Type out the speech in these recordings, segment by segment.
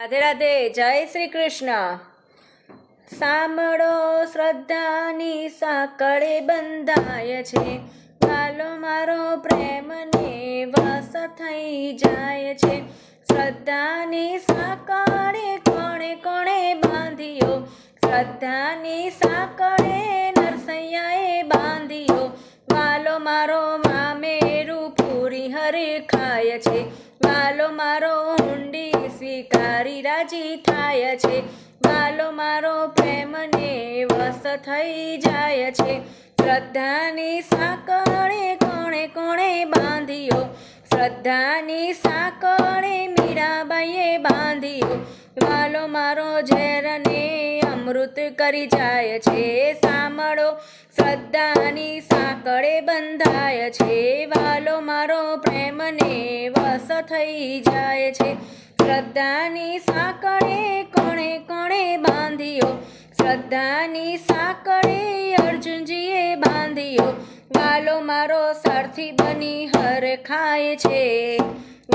રાધે રાધે, જય શ્રી કૃષ્ણ. સાંભળો, શ્રદ્ધાની સાંકળે બંધાય છે, વાલો મારો પ્રેમને વશ થઈ જાય છે. શ્રદ્ધાની સાંકળે કોણે કોણે બાંધ્યો, શ્રદ્ધાની સાંકળે નરસૈયાએ બાંધ્યો. વાલો મારો મામેરું પૂરી હરે ખાય છે, વાલો મારો હુંડી સ્વીકારી રાજી થાય છે. વાલો મારો પ્રેમને વશ થઈ જાય છે. શ્રદ્ધાની સાંકળે કોણે કોણે બાંધ્યો, શ્રદ્ધાની સાંકળે મીરાબાઈએ બાંધ્યો. વાલો મારો ઝેરને અમૃત કરી જાય છે. સાંભળો, શ્રદ્ધાની સાંકળે બંધાય છે, વાલો મારો પ્રેમને વશ થઈ જાય છે. શ્રદ્ધાની સાંકળે કોણે કોણે બાંધ્યો, શ્રદ્ધાની સાંકળે અર્જુનજીએ બાંધ્યો. વાલો મારો સારથી બની હર ખાય છે,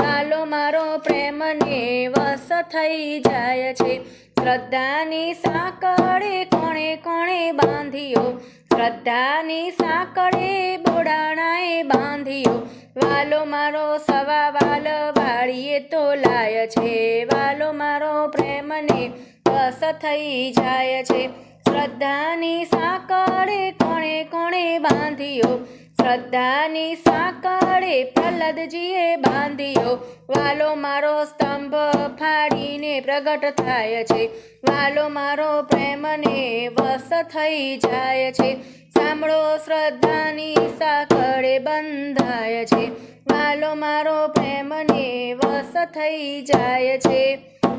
વાલો મારો પ્રેમને વશ થઈ જાય છે. શ્રદ્ધાની સાંકળે કોણે કોણે બાંધ્યો, શ્રદ્ધાની સાંકળે બોડાણાએ બાંધ્યો. વાલો મારો સવા વાલ વાળીએ તો લાય છે, વાલો મારો પ્રેમને વશ થઈ જાય છે. શ્રદ્ધાની સાંકળે કોણે કોણે બાંધ્યો, શ્રદ્ધાની સાંકળે પ્રહલાદજીએ બાંધ્યો. વાલો મારો સ્તંભ ફાડીને પ્રગટ થાય છે, વાલો મારો પ્રેમને વશ થઈ જાય છે. સાંભળો, શ્રદ્ધાની સાંકળે બંધાય છે, વાલો મારો પ્રેમને વશ થઈ જાય છે.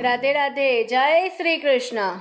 રાધે રાધે, જય શ્રી કૃષ્ણ.